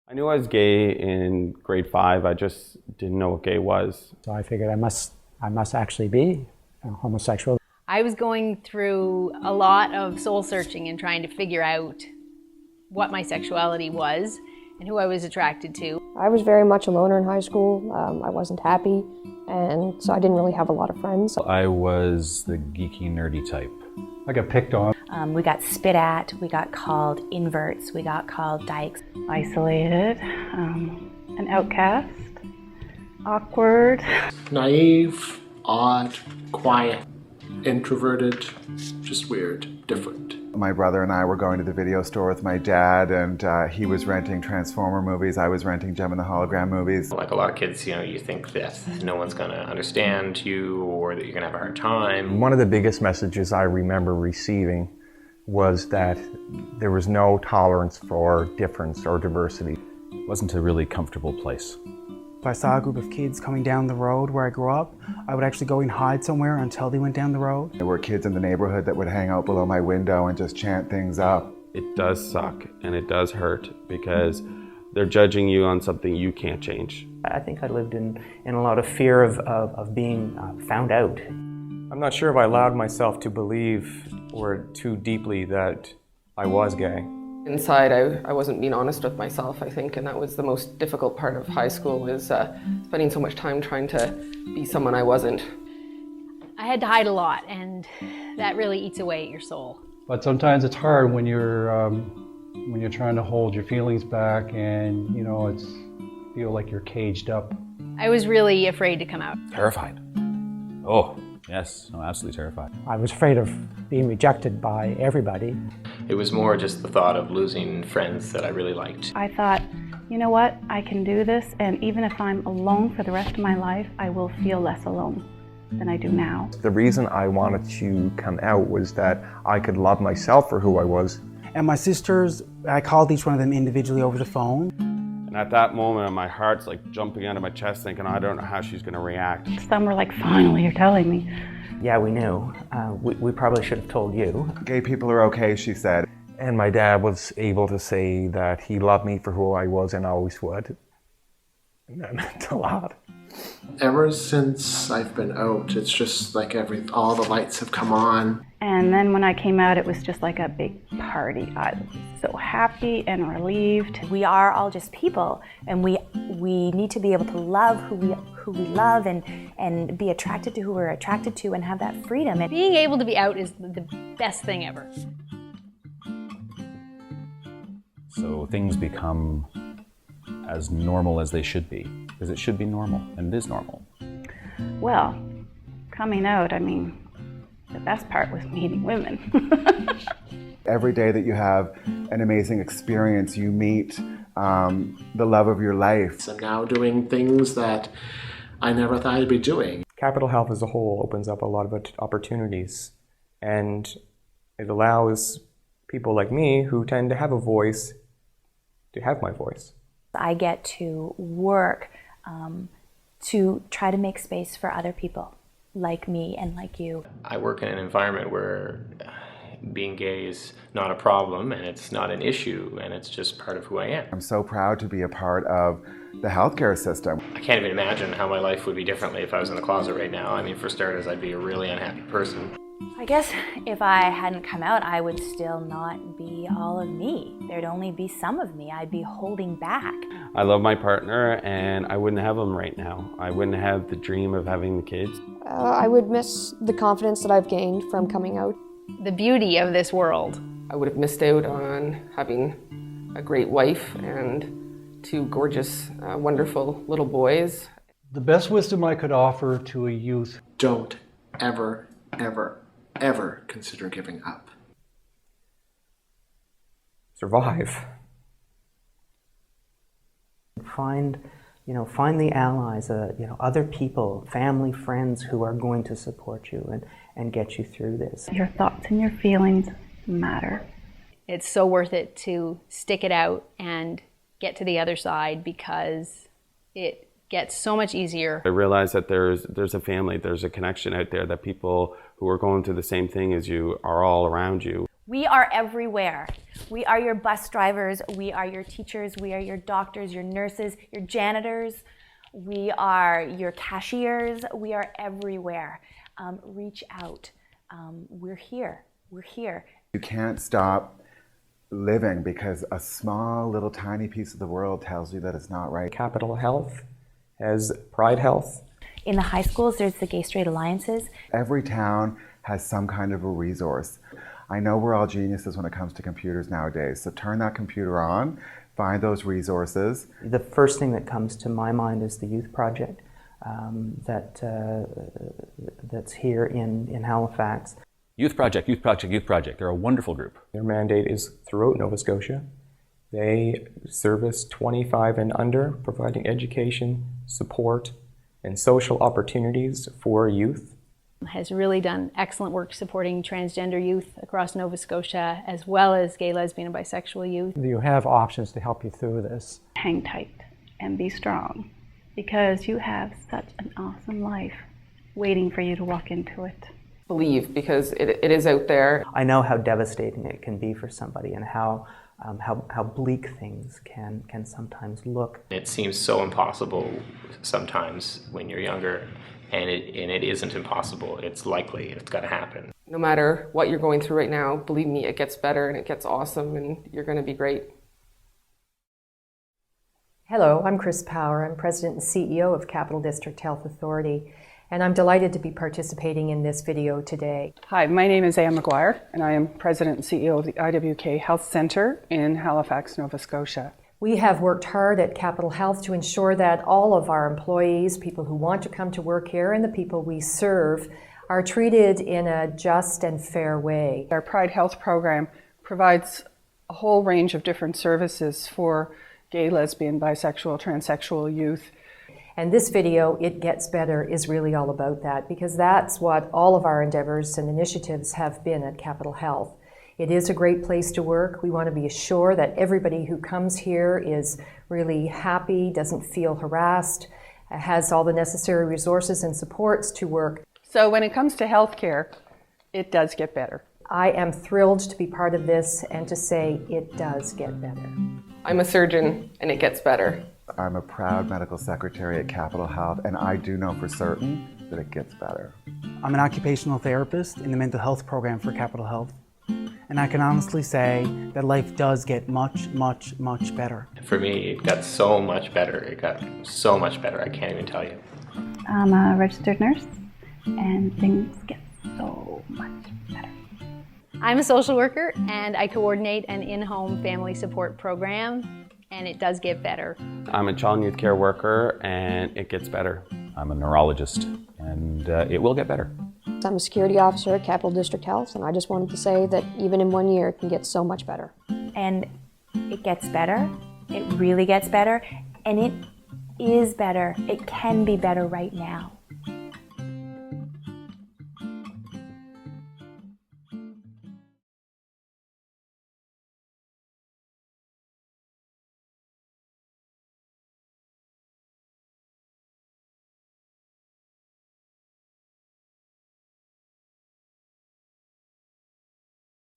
I knew I was gay in grade 5. I just didn't know what gay was. So I figured I must actually be homosexual. I was going through a lot of soul searching and trying to figure out what my sexuality was and who I was attracted to. I was very much a loner in high school. I wasn't happy, and so I didn't really have a lot of friends. I was the geeky, nerdy type. I got picked on. We got spit at, we got called inverts, we got called dykes. Isolated, an outcast, awkward. Naive, odd, quiet, introverted, just weird, different. My brother and I were going to the video store with my dad, and he was renting Transformer movies. I was renting Gem and the Hologram movies. Like a lot of kids, you think that no one's going to understand you or that you're going to have a hard time. One of the biggest messages I remember receiving was that there was no tolerance for difference or diversity. It wasn't a really comfortable place. If I saw a group of kids coming down the road where I grew up, I would actually go and hide somewhere until they went down the road. There were kids in the neighborhood that would hang out below my window and just chant things up. It does suck and it does hurt because they're judging you on something you can't change. I think I lived in a lot of fear of being found out. I'm not sure if I allowed myself to believe or too deeply that I was gay. Inside, I wasn't being honest with myself, I think, and that was the most difficult part of high school, is spending so much time trying to be someone I wasn't. I had to hide a lot, and that really eats away at your soul. But sometimes it's hard when you're trying to hold your feelings back, and feel like you're caged up. I was really afraid to come out. Terrified. Oh, yes, no, absolutely terrified. I was afraid of being rejected by everybody. It was more just the thought of losing friends that I really liked. I thought, you know what, I can do this, and even if I'm alone for the rest of my life, I will feel less alone than I do now. The reason I wanted to come out was that I could love myself for who I was. And my sisters, I called each one of them individually over the phone. And at that moment, my heart's like jumping out of my chest thinking, I don't know how she's going to react. Some were like, finally, you're telling me. Yeah, we knew. We probably should have told you. Gay people are okay, she said. And my dad was able to say that he loved me for who I was and always would. And that meant a lot. Ever since I've been out, it's just like all the lights have come on. And then when I came out, it was just like a big party. I was so happy and relieved. We are all just people, and we need to be able to love who we love and be attracted to who we're attracted to and have that freedom. And being able to be out is the best thing ever. So things become as normal as they should be, because it should be normal, and it is normal. Well, coming out, I mean, the best part was meeting women. Every day that you have an amazing experience, you meet the love of your life. I'm now doing things that I never thought I'd be doing. Capitol Health as a whole opens up a lot of opportunities, and it allows people like me who tend to have a voice to have my voice. I get to work to try to make space for other people like me and like you. I work in an environment where being gay is not a problem and it's not an issue and it's just part of who I am. I'm so proud to be a part of the healthcare system. I can't even imagine how my life would be differently if I was in the closet right now. I mean, for starters, I'd be a really unhappy person. I guess if I hadn't come out, I would still not be all of me. There'd only be some of me. I'd be holding back. I love my partner and I wouldn't have him right now. I wouldn't have the dream of having the kids. I would miss the confidence that I've gained from coming out. The beauty of this world. I would have missed out on having a great wife and two gorgeous, wonderful little boys. The best wisdom I could offer to a youth: don't ever, ever, ever consider giving up. Survive. Find the allies, other people, family, friends who are going to support you and get you through this. Your thoughts and your feelings matter. It's so worth it to stick it out and get to the other side because it gets so much easier. I realize that there's a family, there's a connection out there, that people who are going through the same thing as you are all around you. We are everywhere. We are your bus drivers, we are your teachers, we are your doctors, your nurses, your janitors, we are your cashiers, we are everywhere. Reach out. We're here. We're here. You can't stop living because a small little tiny piece of the world tells you that it's not right. Capital Health has Pride Health. In the high schools, there's the Gay Straight Alliances. Every town has some kind of a resource. I know we're all geniuses when it comes to computers nowadays, so turn that computer on, find those resources. The first thing that comes to my mind is the Youth Project that's here in Halifax. Youth Project, Youth Project, Youth Project. They're a wonderful group. Their mandate is throughout Nova Scotia. They service 25 and under, providing education, support, and social opportunities for youth. Has really done excellent work supporting transgender youth across Nova Scotia, as well as gay, lesbian, and bisexual youth. You have options to help you through this. Hang tight and be strong, because you have such an awesome life waiting for you to walk into it. Believe, because it is out there. I know how devastating it can be for somebody and how bleak things can sometimes look. It seems so impossible sometimes when you're younger, and it isn't impossible. It's likely. It's got to happen. No matter what you're going through right now, believe me, it gets better and it gets awesome, and you're going to be great. Hello, I'm Chris Power. I'm President and CEO of Capital District Health Authority, and I'm delighted to be participating in this video today. Hi, my name is Anne McGuire, and I am President and CEO of the IWK Health Centre in Halifax, Nova Scotia. We have worked hard at Capital Health to ensure that all of our employees, people who want to come to work here, and the people we serve are treated in a just and fair way. Our Pride Health program provides a whole range of different services for gay, lesbian, bisexual, transsexual youth. And this video, It Gets Better, is really all about that, because that's what all of our endeavors and initiatives have been at Capital Health. It is a great place to work. We want to be sure that everybody who comes here is really happy, doesn't feel harassed, has all the necessary resources and supports to work. So when it comes to healthcare, it does get better. I am thrilled to be part of this and to say it does get better. I'm a surgeon, and it gets better. I'm a proud medical secretary at Capital Health, and I do know for certain that it gets better. I'm an occupational therapist in the mental health program for Capital Health, and I can honestly say that life does get much, much, much better. For me, it got so much better. It got so much better. I can't even tell you. I'm a registered nurse, and things get so much better. I'm a social worker, and I coordinate an in-home family support program, and it does get better. I'm a child and youth care worker, and it gets better. I'm a neurologist, and it will get better. I'm a security officer at Capital District Health, and I just wanted to say that even in 1 year, it can get so much better. And it gets better. It really gets better. And it is better. It can be better right now.